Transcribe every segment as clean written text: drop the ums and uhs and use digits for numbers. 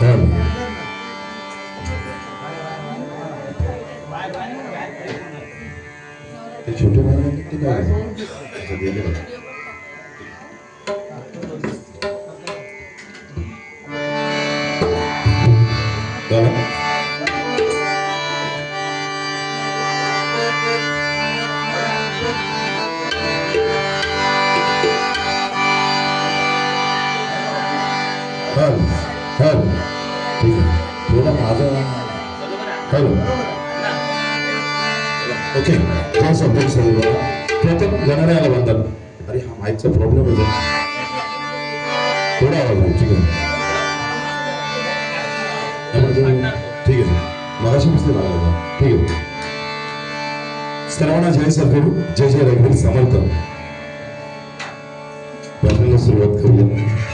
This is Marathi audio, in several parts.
ते छोटे भाई आहेत ते काय गेले ठीक आहे थोडा माझा ओके काय समजून सर्व प्रथम गणरायाला वंदन अरे हा माईकचा प्रॉब्लेम आहे थोडा आवाज आहे ठीक आहे ठीक आहे मगाशी मस्ती लागला ठीक आहे सर्वांना जय सद्गुरु जय जय रघुवीर समर्थ भजनाला सुरुवात करूया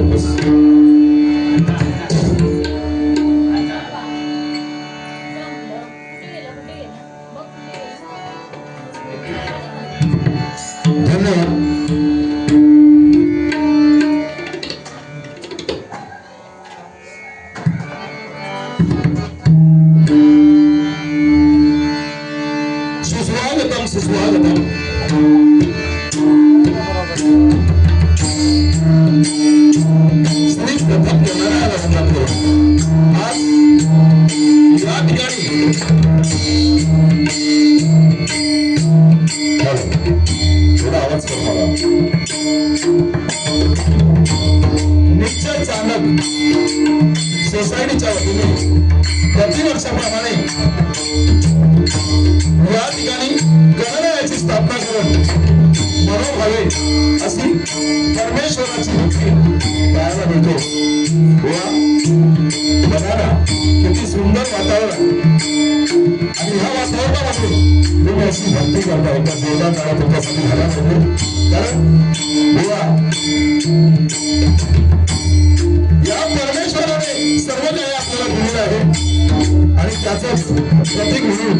बस. धन्यवाद. सुस्वागतम सुस्वागतम. श्री प्रथम गणरायाला वंदन करू. आज या ठिकाणी थोडा आवाज कर मला. निश्चय चालक सोसायटीच्या वतीने प्रतिवर्षाप्रमाणे या ठिकाणी गणरायाची स्थापना करून मनोभावे अशी परमेश्वराची भक्ती पाहायला मिळतो. बघा ना किती सुंदर वातावरण. आणि ह्या वातावरणामध्ये तुम्ही अशी भक्ती करता. एका जोरदार काळात तुमच्यासाठी झाला पाहिजे. कारण या परमेश्वराने सर्व काही आपल्याला दिलेलं आहे आणि त्याचंच प्रतीक म्हणून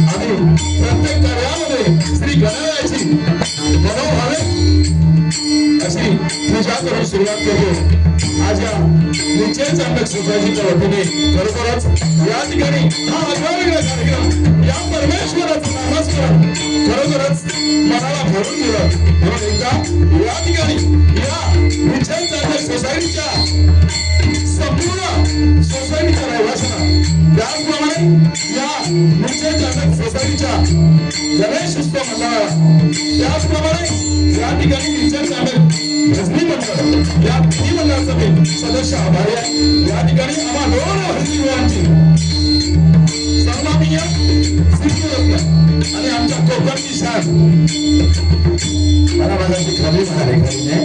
आम्ही प्रत्येक कार्यामध्ये श्री गणरायाची मनोभावे अशी पूजा करून सुरुवात करतो. आज या निश्चय चांगलं सोसायटीच्या वतीने खरोखरच या ठिकाणी हा आगळा कार्यक्रम या परमेश्वराचं नामस्मरण खरोखरच मनाला भरून दिलं. म्हणून एकदा या ठिकाणी या निश्चय चांगल्या सोसायटीच्या संपूर्ण सोसायटीच्या रहिवाशांना त्याचप्रमाणे या निश्चय चांगल्या सोसायटीच्या गणेश उत्सव मंडळाला त्याचप्रमाणे या ठिकाणी निश्चय चांगल्या भजनी मंडळ या तिन्ही मंडळाचा मी सदस्य आभारी आहे. या ठिकाणी आम्हा दोन हरिवांची सन्माननीय सिद्धरत्न आणि आमच्या कोकणची शान मला माझ्याशी खाली झाले खरीने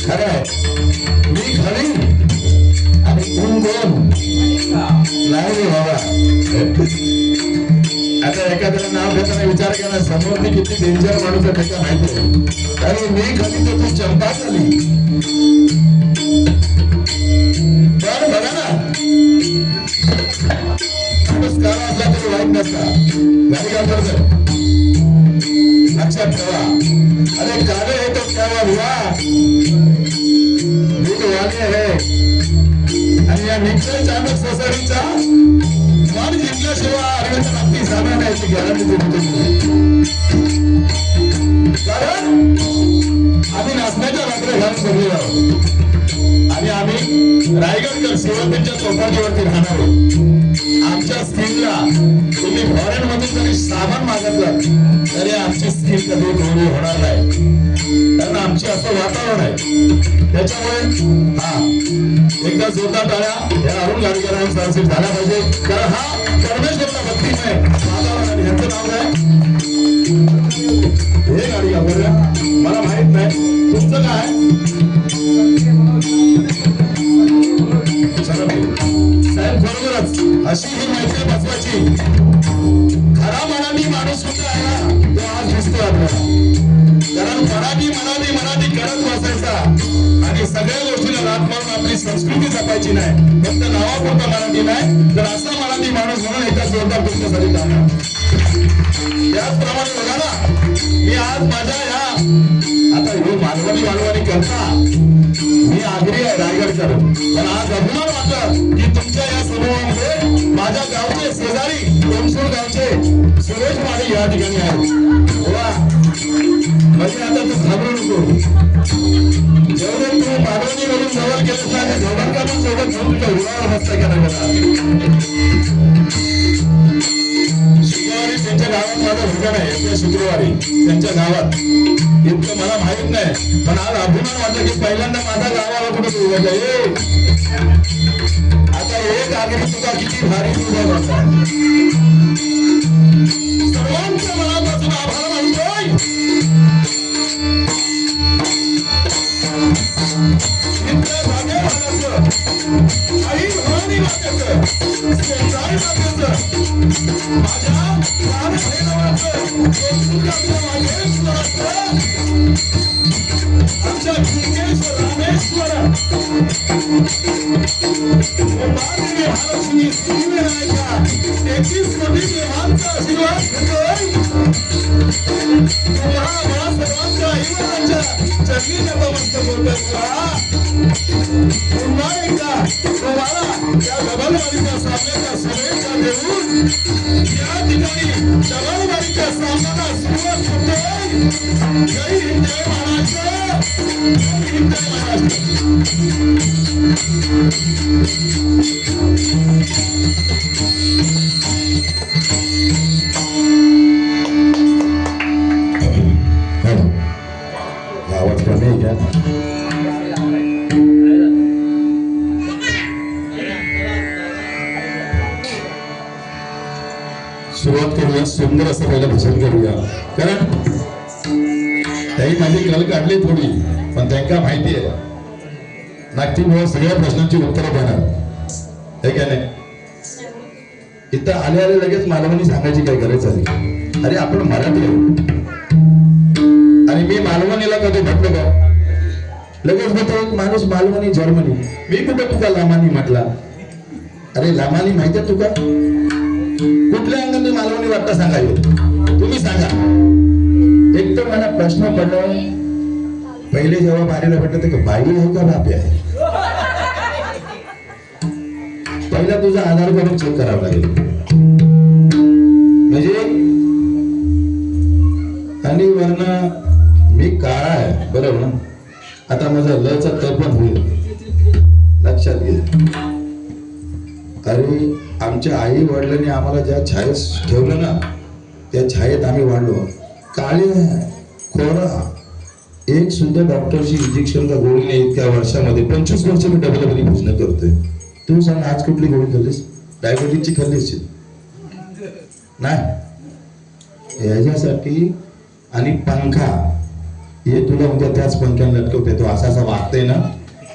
खरं आहे. मी खाली आणि कोण कोण नाही बाबा. आता एखाद्याला नाव घेताना विचार केला समोर किती डेंजर माणूस आहे त्याच्या माहिती. आणि मी खाली तर तू चंपा झाली. पण बघा ना नमस्कार असला तरी वाईट नसता. घरी काय करत लक्षात ठेवा. अरे काले है तो क्या हुआ वाले है. आणि या निश्चय चालक सोसायटीचा मन जिंकल्याशिवाय आरोग्याच्या बाबतीत जाणार याची गॅरंटी देतो. कारण आम्ही नाचण्याच्या रात्री घालून बघले आहोत आणि आम्ही रायगडकर शिवरात्रीच्या चौपाटीवरती राहणार आहोत. आमच्या स्कीमला तुम्ही फॉरेन मधून जरी सामान मागितलं तरी आमची स्कीम कधी कोणी होणार नाही. कारण आमचे असं वातावरण आहे. त्याच्यामुळे हा एकदा जोरदार टाळ्या या अरुण गाडगेकरांसाठी झाला पाहिजे. कारण हा परमेश्वरचा भक्तिमय वातावरण आणि ह्यांचं नाव आहे हे गाडी बोलल्या मला माहित नाही तुमचं काय साहेब. बरोबरच अशी ही मैत्री बसवायची. खरा मनानी माणूस कुठे आहे ना तो आज दिसतो आपल्याला. कारण मनानी करत बसायचा आणि सगळ्या गोष्टीला रात मारून आपली संस्कृती जपायची नाही. फक्त नावापुरता मराठी नाही तर असा मराठी माणूस म्हणून एका जोरदार तुमच्यासाठी जाणार. त्याचप्रमाणे बघा ना मी आज माझ्या या आता हे मालवणी करता मी आग्री आहे रायगडकर. पण आज अभिमान वाटलं की तुमच्या या समूहामध्ये माझ्या गावचे शेजारी कोमसूर गावचे सुरेश माळी या ठिकाणी आहेत. म्हणजे आता तू घाबरू नको. जेवढे तू मालवणी वरून जवळ केलं ना झोडणकारून सोबत घेऊन तुझ्या उडावर मस्त केला गेला. शुक्रवारी त्यांच्या गावात माझं भजन आहे. येत्या शुक्रवारी त्यांच्या गावात इतकं मला माहित नाही. पण आज अभिमान वाटलं की पहिल्यांदा माझ्या गावाला कुठे उभं आहे. आता एक आगरी तुझा किती भारी तुझा वाटत. सर्वांच्या मनापासून आभार मानतोय. आई भवानी मातेचं शेजारी मातेचं माझ्या लहान बहिणाचं आमच्या विघ्नेश्वर रामेश्वर महादेवी महालक्ष्मी श्रीविनायका 33 कोटी देवांचा आशीर्वाद घेतोय. तुम्हा सर्वांच्या आईवडिलांच्या चरणी नतमस्तक होतोय. पुन्हा एकदा तुम्हाला या डबलवारीच्या सामन्याच्या शुभेच्छा देऊन या ठिकाणी डबलवारीच्या सामन्याला सुरुवात होतोय. जय हिंद जय महाराष्ट्र. जय हिंद जय महाराष्ट्र. आवाज कमी आहे का? सुरुवात करूया. सुंदर असं पहिलं भाषण करूया. कारण त्याही माझी कल काढली थोडी, पण त्यांना माहिती आहे नागपूर सगळ्या प्रश्नांची उत्तरं देणार हे काय नाही. इथं आले आले लगेच मालवणी सांगायची काय गरज झाली. अरे आपण मराठी आहोत आणि मी मालवणीला कधी म्हटलं का? लगेच म्हणतो एक माणूस मालवणी जर्मनी. मी कुठं तुका लामानी म्हटला? अरे लामानी माहिती आहे तुका? कुठल्या अंगाने मालवणी वाटतं सांगायचं तुम्ही सांगा. एक तर मला प्रश्न पडला पहिले जेव्हा बारीला भेटलं तर बाई आहे का बापी आहे? पहिला तुझा आधार करून चेक करावं लागेल. म्हणजे आणि वरनं मी काळा आहे बरोबर ना. आता माझा लचा तर पण होईल लक्षात घे. अरे आमच्या आई वडिलांनी आम्हाला ज्या छायेत ठेवलं ना त्या छायेत आम्ही वाढलो. काळे खोरा एक सुद्धा डॉक्टरची इंजेक्शन का गोळी नाही. इतक्या वर्षामध्ये 25 वर्ष मी डबल भोजन करतोय. तू सांग आज कुठली गोळी खाल्लीस? डायबिटीजची खाल्लीस नाही? याच्यासाठी आणि पंखा हे तुला उद्या त्याच पंख्याने लटकवते. तो असा असा वागतोय ना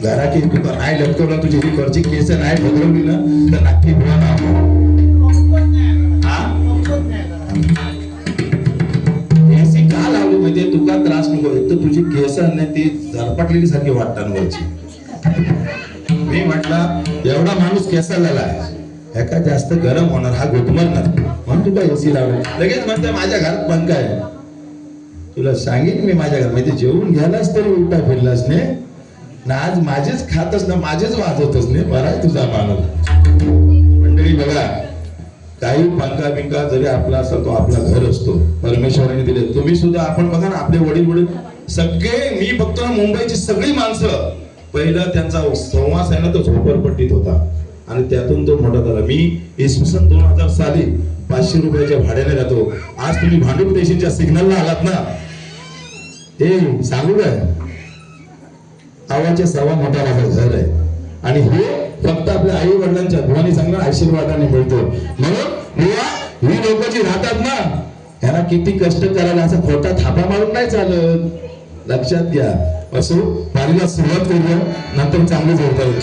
घरा की तुला नाही लटकवलं तुझी ही करची केस नाही बदलवली ना तर नक्की बुवा ना. एसी का लावली म्हणजे तुका त्रास नको. एक तर तुझी केस नाही ती झरपटलेली सारखी वाटतात वरची. मी म्हटलं एवढा माणूस केसाला आहे ह्याका जास्त गरम होणार हा घुटमरणार म्हणून तुला एसी लावली. लगेच म्हणते माझ्या घरात पंखा आहे. तुला सांगेन मी माझ्या घरात म्हणजे जेवून घ्यायलाच तरी उलटा फिरलास ने ना आज माझेच खातच ना माझेच वाजवतच नाही. बरा आहे तुझा माणूस. मंडळी बघा काही पंखा बिंका जरी आपला असतो तो आपला घर असतो परमेश्वराने दिले. तुम्ही सुद्धा आपण बघा ना आपले वडील वडील सगळे मी बघतो ना मुंबईची सगळी माणसं पहिला त्यांचा सहवास आहे ना तो झोपडपट्टीत होता आणि त्यातून तो मोठा झाला. मी इसवी सन 2000 साली 500 रुपयाच्या भाड्याने राहतो. आज तुम्ही भांडूप स्टेशनच्या सिग्नलला आलात ना ते सांगू काय आवाच्या सव्वा मोठा माझं घर आहे आणि हे फक्त आपल्या आई वडिलांच्या भवानी चांगल्या आशीर्वादाने मिळतो. म्हणून ही लोक जी राहतात ना यांना किती कष्ट करायला असं खोटा थापा मारून नाही चालत. लक्षात घ्या. असो पारीला सुरुवात करूया नंतर चांगलं जोडता येईल.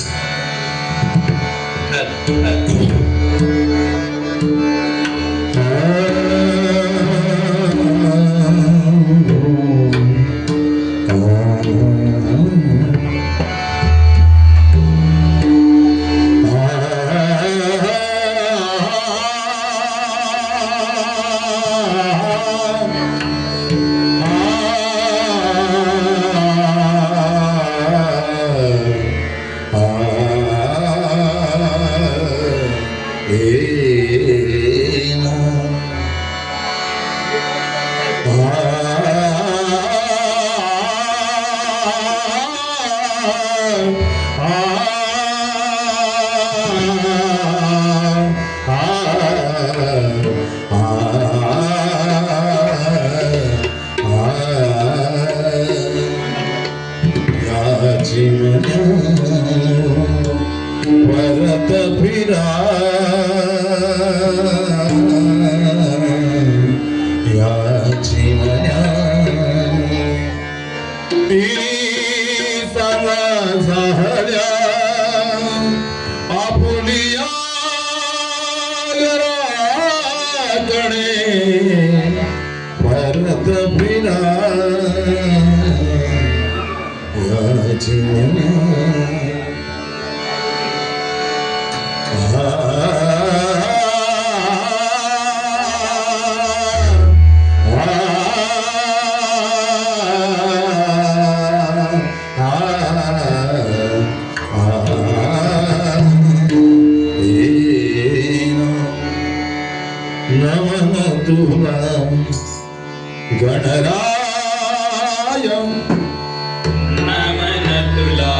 परत फिरा याची मन्या झाल्या आपुलिया घराकडे परत फिरा जीवन नमन तुला गणराय नमन तुला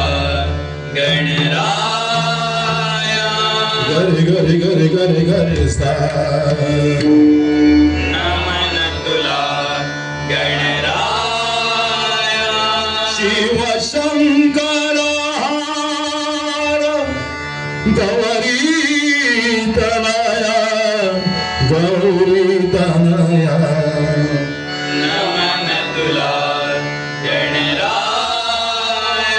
गणराय गरे गरे गरे गरे गरे सा नमन तुला गणराय शिव शंकर गौरी तनया गौरी तनया नमन तुला गणराय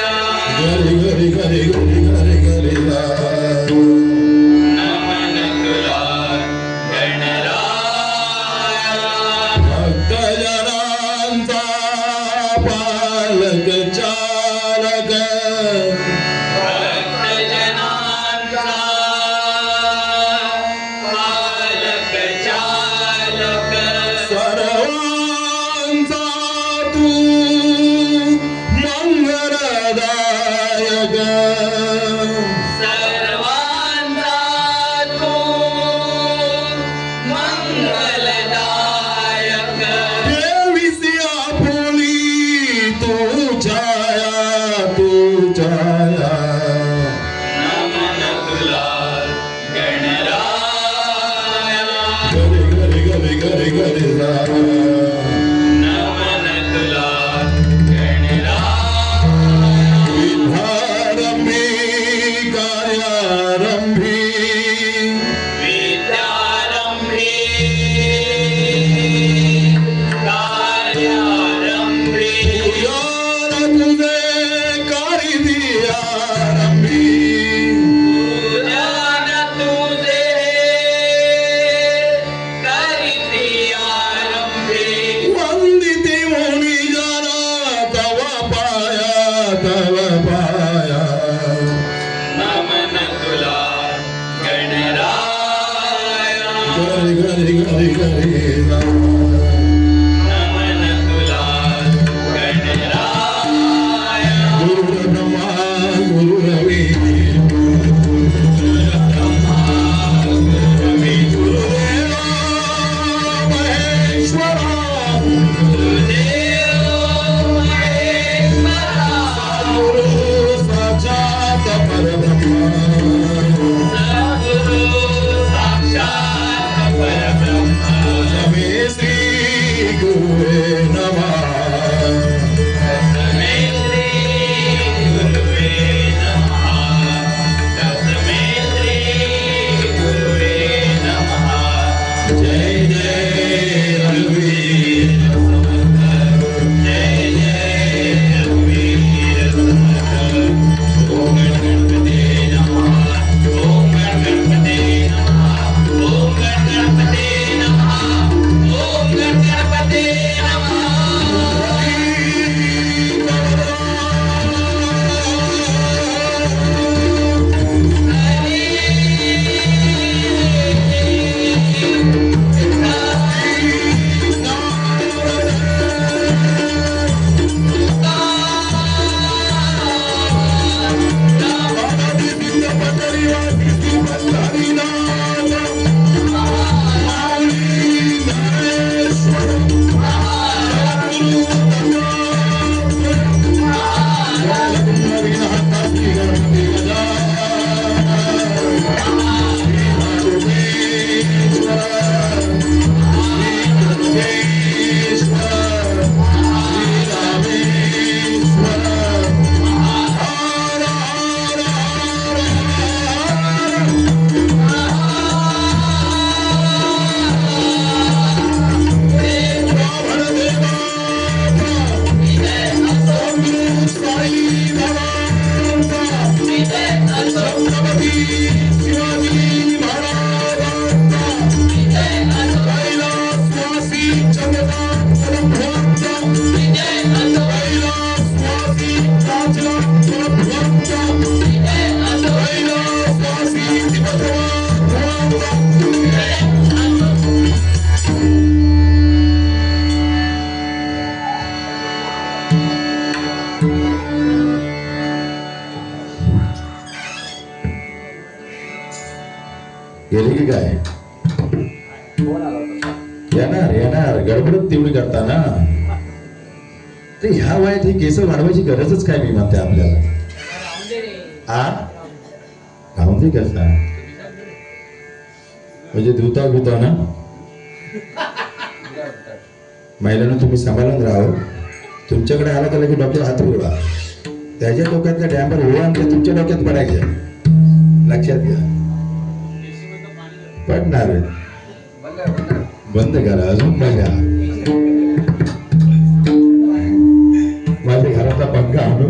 गरे गरे गरे गरे गरे गरे ला नमन तुला गणराय भक्तजनांचा पालक चालक भक्तजनांचा पालक चालक सर्वांचा तू मंगलदायक सर्वांचा तू मंगलदायक देवीसी आपुली तुझ्या गेले की काय? येणार येणार, गडबडत तेवढी करताना ते ह्या वयात ही केस वाढवायची गरजच काय मी म्हणते आपल्याला. राहून दे कसा म्हणजे धुता धुता ना महिलांना तुम्ही सांभाळून राहावं. तुमच्याकडे आला तर की डॉक्टर हात उडवा, त्याच्या डोक्यातल्या डॅम्पर उडवा आणि ते तुमच्या डोक्यात पडायचे. लक्षात घ्या, पडणार बंद करा अजून बघा. माझ्या घरातला पंखा आणू.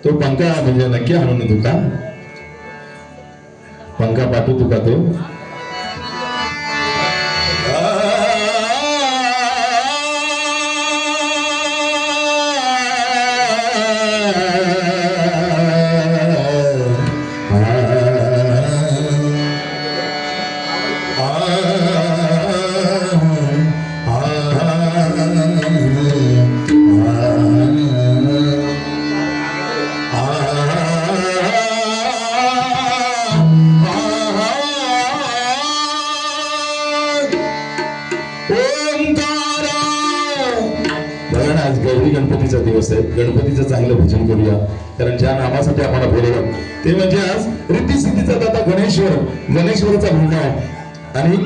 तो पंखा म्हणजे नक्की आणून तुका पंखा पाठवू तुका तो. आज गौरी गणपतीचा दिवस आहे. गणपतीचं चांगलं भजन करूया, कारण ज्या नामासाठी आम्हाला बोलवलं ते म्हणजे आज रिद्धी सिद्धीचा दाता गणेश्वराचा मुलगा आहे. आणि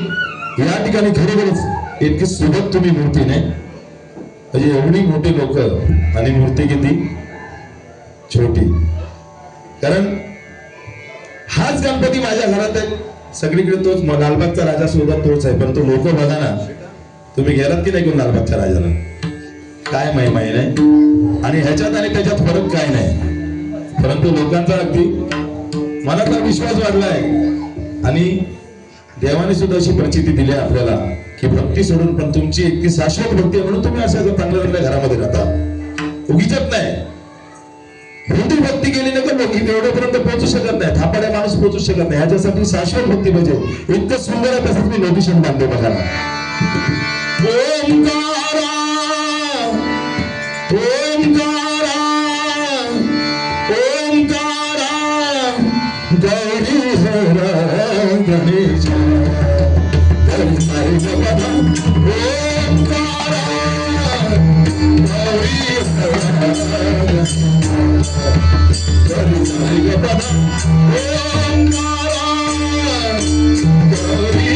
या ठिकाणी खरोखरच इतकी सुबक तुम्ही मूर्ती नाही, म्हणजे एवढी मोठी लोक आणि मूर्ती किती छोटी. कारण हाच गणपती माझ्या घरात आहे, सगळीकडे तोच, लालबागचा राजा सुद्धा तोच आहे. पण तो लोक बघा ना, तुम्ही गेलात की नाही घेऊन लालबागच्या राजाला, काय महिमा आहे नाही, आणि ह्याच्यात आणि त्याच्यात फरक काय नाही. परंतु लोकांचा अगदी मनातला विश्वास वाढलाय आणि देवाने सुद्धा अशी प्रचिती दिली आपल्याला की भक्ती सोडून पण तुमची एक ती शाश्वत भक्ती आहे, म्हणून तुम्ही अशा चांगल्या चांगल्या घरामध्ये राहता. उगीचत नाही, भौतिक भक्ती केली नाही तर लोक एवढ्यापर्यंत पोहोचू शकत नाही, थापाड्या माणूस पोहोचू शकत नाही. ह्याच्यासाठी शाश्वत भक्ती म्हणजे इतकं सुंदर आहे. तसंच मी नोटिशन बांधले बघा. ओंकारा ओंकारा ओंकारा गौरी हर गणेश ओंकारा गौरी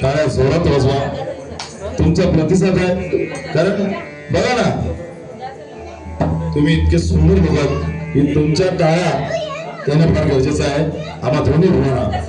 टाळ्या जोरात वाजवा, तुमचा प्रतिसाद आहे. कारण बघा ना, तुम्ही इतके सुंदर बघत की तुमच्या टाळ्या त्याने फार गरजेचं आहे. आम्हा दोन्ही भावना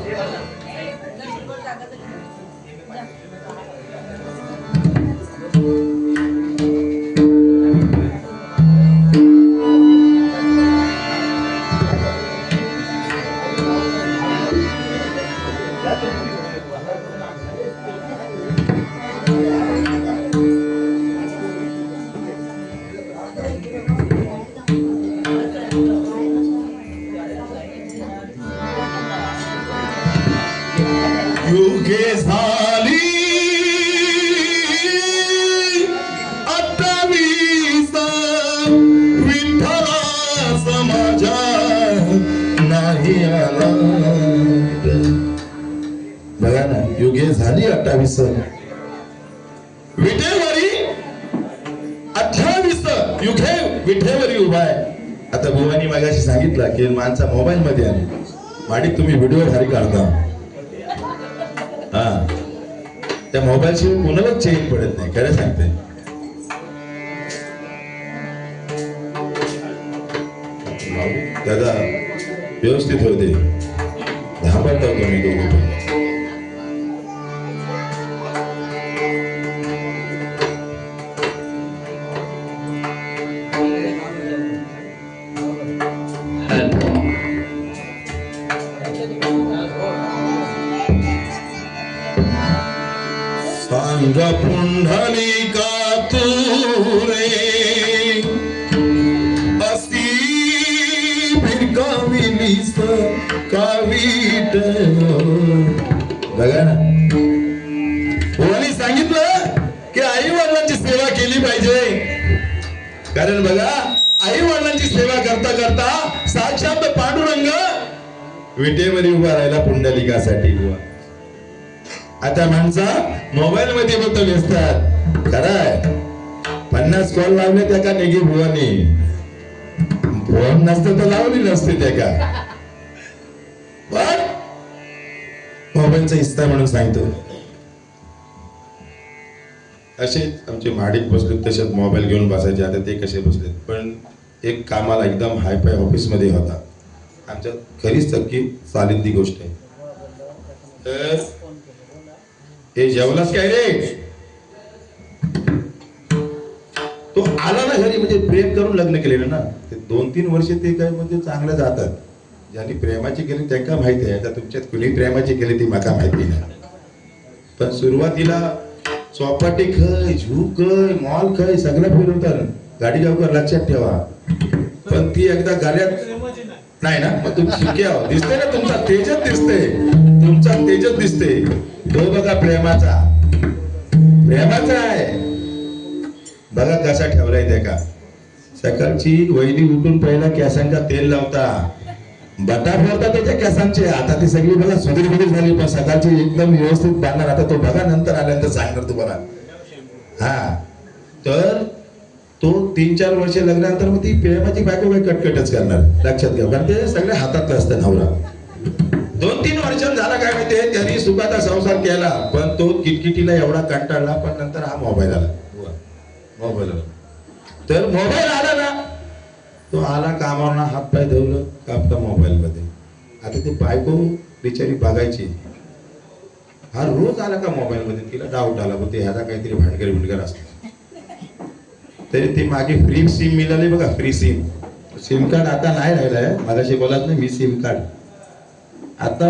युगे झाली 28 विटेवरी 28 युगे विठेवरी उभा आहे. आता बुवानी मागाशी सांगितलं की माणसा मोबाईल मध्ये आली माडिक तुम्ही व्हिडिओ भारी काढता. हा त्या मोबाईल शिवाय कोणालाच चेन पडत नाही. खरं सांगते. दादा व्यवस्थित होते धांबळता तुम्ही दोघं पण. सांग पुंडलिका तू रे असी भिरकाविलीस कावीट. बघा ना कोणी सांगितलं की आई वडिलांची सेवा केली पाहिजे. कारण बघा आई वडिलांची सेवा करता करता साक्षात पांडुरंग विटेवरी उभा राहिला पुंडलिकासाठी. बुवा आता माणसा मोबाईल मध्ये फक्त व्यस्तात. खरंय 50 कॉल लावले त्या का नेगी बुवानी. फोन नसतं तर लावली नसते त्या का. पण मोबाईलचा हिस्सा म्हणून सांगतो. असे आमचे माडिक बसले तसेच मोबाईल घेऊन बसायचे. आता ते कसे बसले पण एक कामाला एकदम हायफाय ऑफिस मध्ये होता. आमच्या खरीच चक्की चालीतली गोष्ट आहे. तर हे जेवलास काय रे. तो आला ना घरी म्हणजे प्रेम करून लग्न केलेलं ना ते 2-3 वर्ष ते काय म्हणजे चांगलं जातात. ज्यांनी प्रेमाची केली त्यांना माहिती आहे. आता तुमच्यात कुणी प्रेमाची केली ती मला माहिती नाही. पण सुरुवातीला चौपाटी खय झू खय मॉल खय सगळं फिरवतात. गाडी लवकर लक्षात ठेवा. पण ती एकदा गाड्यात नाही ना मग तुम्ही शिक्या दिसते ना तुमचा तेजच दिसते. तुमचा तेजच दिसते. तो बघा प्रेमाचा आहे. बघा कसा ठेवलाय त्या का. सकाळची वैदी उठून पहिला केसांचा तेल लावता बटा फोडता त्याच्या केसांचे. आता ती सगळी बघा सुधीर झाली पण सकाळची एकदम व्यवस्थित बांधणार. आता तो बघा नंतर आल्यानंतर सांगणार तुम्हाला. हा तर तो 3-4 वर्ष लग्नानंतर मग ती प्रेमाची बायको काही कटकटच करणार. लक्षात घ्या कारण ते सगळे हातातलं असतं नवरा. 2-3 वर्षांत झाला काय माहितीये त्यांनी सुखाचा संसार केला पण तो किटकिटीला एवढा कंटाळला. पण नंतर हा मोबाईल आला. तर मोबाईल आला ना तो आला कामावर हात पाय धुवलं का आपला मोबाईल मध्ये. आता ती बायको बिचारी बघायची हा रोज आला का मोबाईल मध्ये. तिला डाऊट आला होते ह्याला काहीतरी भांडकर असतं. तरी ती मागे फ्री सिम मिळाली बघा. फ्री सिम कार्ड आता नाही राहिलंय. मगाशी बोलाच नाही मी सिम कार्ड. आता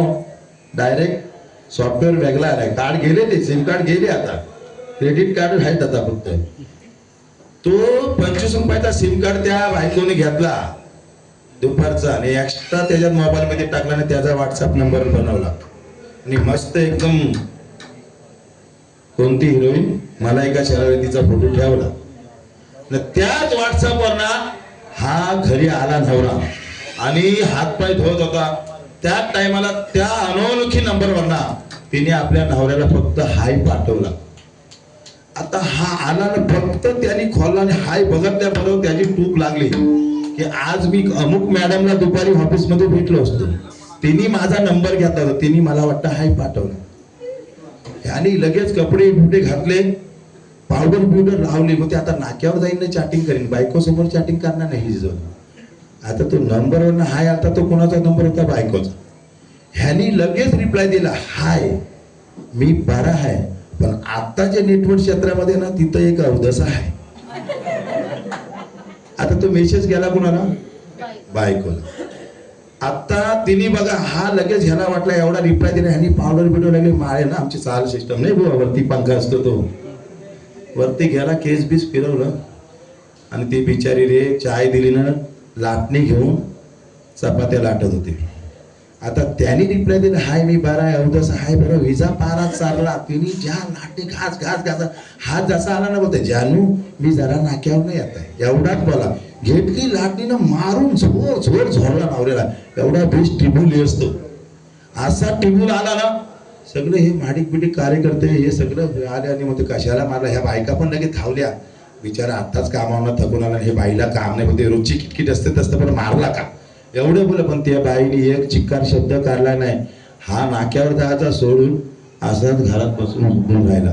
डायरेक्ट सॉफ्टवेअर वेगळा आलाय. कार्ड गेले ते सिम कार्ड गेले. आता क्रेडिट कार्ड आहेत आता फक्त. तो 25 रुपयाचा सिम कार्ड त्या बायकोने घेतला दुपारचा आणि एक्स्ट्रा त्याच्यात मोबाईल मध्ये टाकला आणि त्याचा व्हॉट्सअप नंबर बनवला आणि मस्त एकदम कोणती हिरोईन मला एका शरारतीचा फोटो ठेवला. त्याच व्हॉट्सअपवर ना हा घरी आला नवरा आणि हातपाय धुवत होता. त्या टायमाला त्या अनोळखी नंबरवर ना तिने आपल्या नवऱ्याला फक्त हाय पाठवला. आता हा आला ना फक्त त्यांनी खोलला आणि हाय बघतल्या बरोबर त्याची टूप लागली की आज मी अमुक मॅडमला दुपारी ऑफिस मध्ये भेटलो असतो. तिने माझा नंबर घेतला होता. तिने मला वाटतं हाय पाठवला आणि लगेच कपडे बिपडे घातले पावडर लावली. मग ते आता नाक्यावर जाईन ना चॅटिंग करीन. बायको समोर चॅटिंग करणार नाही. आता तो नंबरवर हाय आता तो कोणाचा नंबर होता बायकोचा. ह्यानी लगेच रिप्लाय दिला हाय मी बरा आहे पण आता जे नेटवर्क क्षेत्रामध्ये ना तिथं एक अवदसा आहे. आता तो मेसेज गेला कोणाला बायकोला. आता तिने बघा हा लगेच ह्याला वाटला एवढा रिप्लाय दिला. ह्यानी पावडर बिडर लागले माळे ना आमची चाल सिस्टम नाही बुवा वरती पंखा असतो तो वरती गेला केस बीस फिरवलं आणि ती बिचारी रे चाय दिली ना लाटणी घेऊन चपात्या लाटत होते. आता त्यांनी रिप्लाय दिला हाय मी बरा आहे अवदसा हाय बरं विजा पारा चालला. तिने ज्या लाटणी घास हा जसा आला ना बोलते जानू मी जरा नाक्यावर नाही येत आहे एवढाच बोला. घेतली लाटणीनं मारून झोर झोडला नवऱ्याला. एवढा बेस्ट टिबूल असतो. असा टिबूल आला ना सगळे हे माडिक बिडिक कार्यकर्ते हे सगळं आले आणि मग ते कशाला मारलं. ह्या बायका पण लगेच धावल्या. बिचारा आत्ताच कामावरनं थकून आला. हे बाईला काम नाही, पण ते रोजची किटकिट असते तसं, पण मारला का एवढे बोल. पण त्या बाईने एक चिक्कार शब्द काढला नाही. हा नाक्यावर जायचा सोडून असाच घरात बसून उठून राहिला.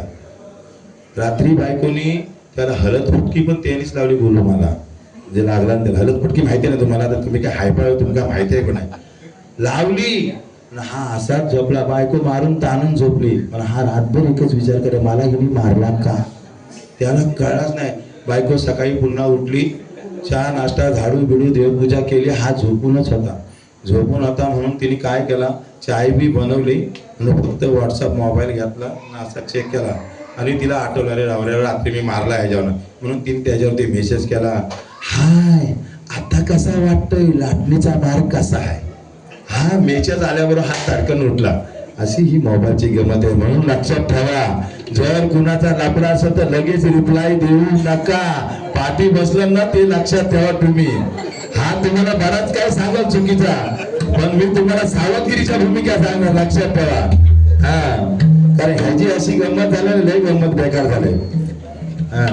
रात्री बायकोनी त्याला हलत फुटकी पण त्यानेच लावली. बोलू मला जे लागला त्याला हलत फुटकी माहिती नाही तुम्हाला, तर तुम्ही काय हायपाय तुमका माहिती आहे का नाही, लावली. हा असाच झोपला. बायको मारून ताणून झोपली. पण हा रातभर एकच विचार करे, मला हिने मारला का. त्याला कळाच नाही. बायको सकाळी पुन्हा उठली, चहा नाश्ता झाडू बिडू देवपूजा केली. हा झोपूनच होता. झोपून होता म्हणून तिने काय केला, चाय बी बनवली आणि फक्त व्हॉट्सअप मोबाईल घेतला आणि असा चेक केला आणि तिला आठवलं, अरे रावऱ्याला रात्री मी मारला ह्याच्यावर, म्हणून तिने त्याच्यावरती मेसेज केला, हाय आता कसा वाटतोय, लाटणीचा मार्ग कसा आहे. हा मेसेज आल्याबरोबर हात ताडकन उठला. अशी ही मोबाईलची गमत आहे. म्हणून लक्षात ठेवा, जर कुणाचा लफडा असेल तर लगेच रिप्लाय देऊ नका. पाठी बसलं ना ते लक्षात ठेवा तुम्ही. हा तुम्हाला बराच काय सांगाल चुकीचा, पण मी तुम्हाला सावधगिरीच्या भूमिका सांगणार, लक्षात ठेवा. हा कारण ह्याची अशी गंमत झाली, लय गंमत बेकार झाले. हा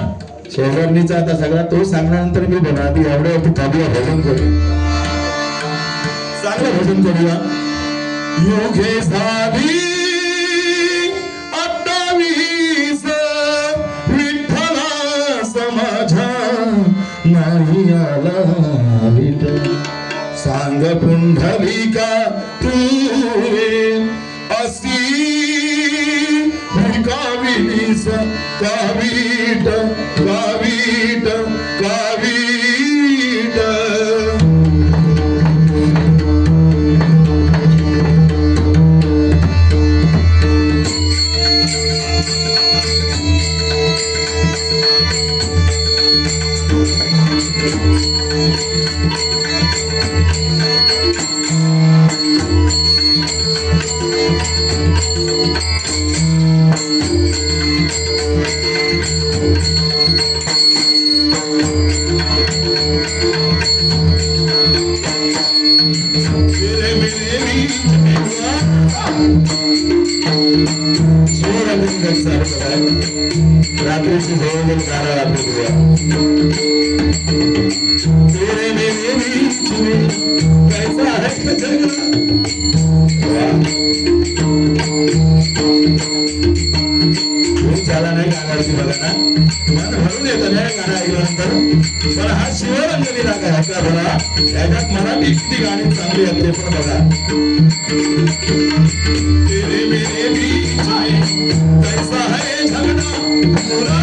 शेवरणीचा आता सगळा तो सांगण्यानंतर मी बनवते एवढ्या थांबूया, भजन करू, चांगलं भजन करूया. योगे साधी 28 विठ्ठला समाजा नाही आला विठ्ठल, सांग पुंडलिका तुरे असी कावीस कावीट कावीट कावीट. रात्रीची झोळ गाणं रात्री कैसा आहे झाला नाही गाण्यावरती बघा ना, मन भरून येतं नाही गाणं ऐकल्यानंतर. पण हा शिवरंजनी राग आहे का बघा, याच्यात मराठी किती गाणी चांगली आहेत ते पण बघा. तेरे मेरे बीच में कैसा है झगड़ा बुरा,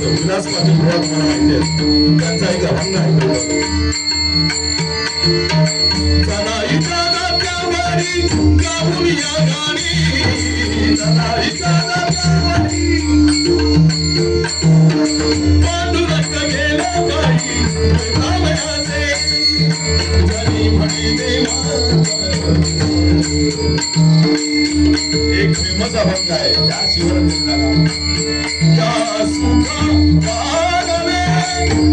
विलास पाटील बुवा तुम्हाला माहिती आहे, त्यांचा एक अभंग आहे. जनाईच्या नात्यावरी गाऊन या गाणी, जनाईच्या नात्यावरी पांडुरंग गेला काही नावयाचे, जनी म्हणी देवा. एक फेमस अभंग आहे त्या शिवरंजनीला, या सुखा पारवे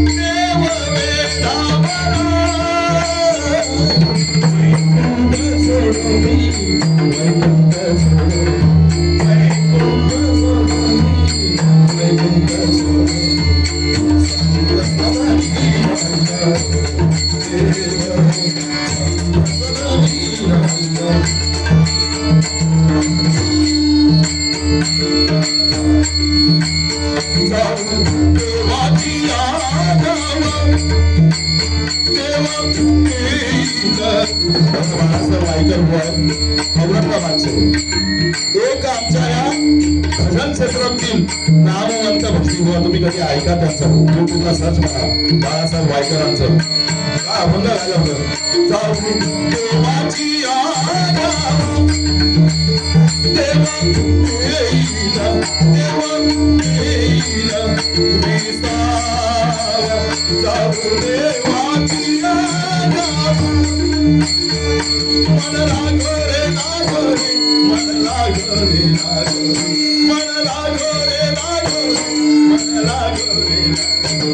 देव वेदावरा, वैकुंठ सोडोनी वैकुंठ सोडोनी वैकुंठ सोडोनी वैकुंठ सोडोनी संग समाधी रंग एक आमच्या या भजन क्षेत्रातील नामवंत भक्तिबुवा तुम्ही कधी ऐका त्यांचं युट्यूबला सर्च करा बाळासाहेब वायकरांचं का अभंग झालं होतं जाऊ देवाची देवा येईला देवा येईला विसावा जाऊ देवाची मन लागरे लागरे मन लागरे लागरे मन लागरे लागरे मन लागरे मन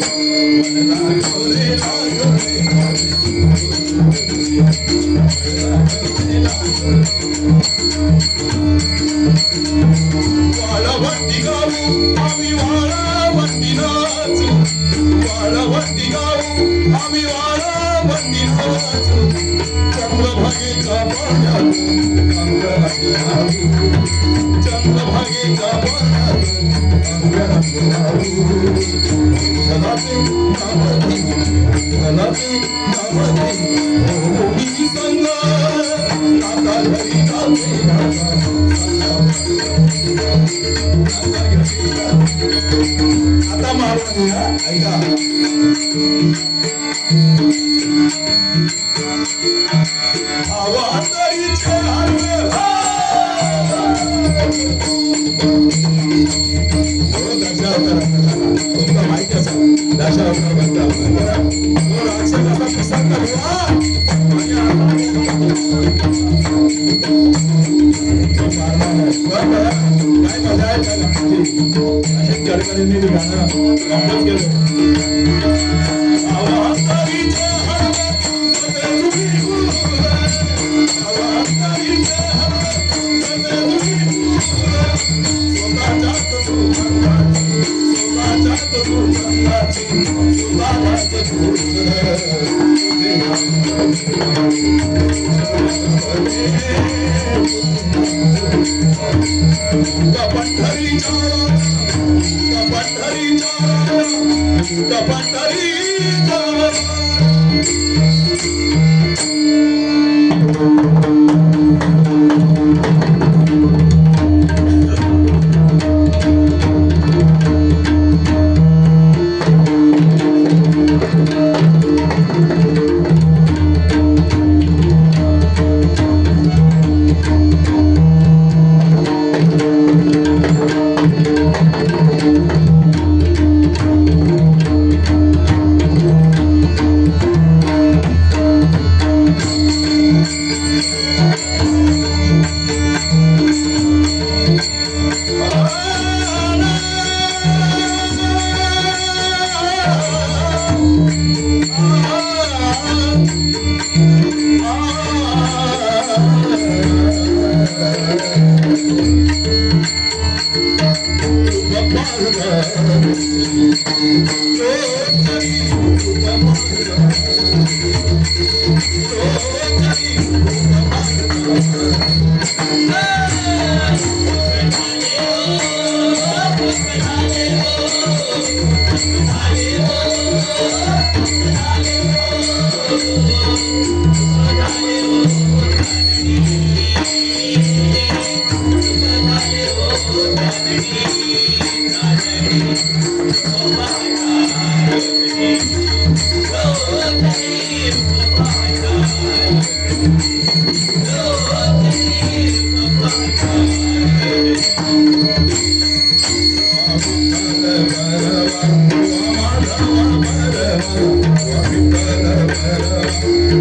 लागरे वाळवंटी गाऊ आम्ही वाळवंटी नाचू वाळवंटी गाऊ आम्ही वाळवंटी नाचू चंद्रभागेच्या पाण्यात चंद्रभागेच्या पाण्यात धनाचे संग नाता घरी आता मारू ऐका आवाजारीचे हरवे तुमचा माहिती असेल दशावतार बद्दल तो राक्षसाचा प्रसंग काय मजा आहे अशी कडकडीने गाणं कंपोज केलं आवाजारीचे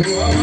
Wow.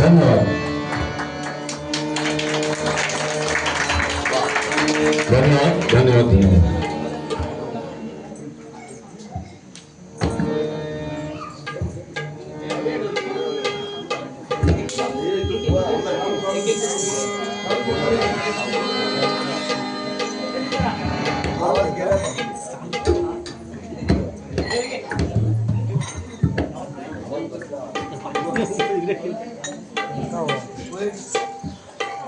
धन्यवाद धन्यवाद धन्यवाद धन्यवाद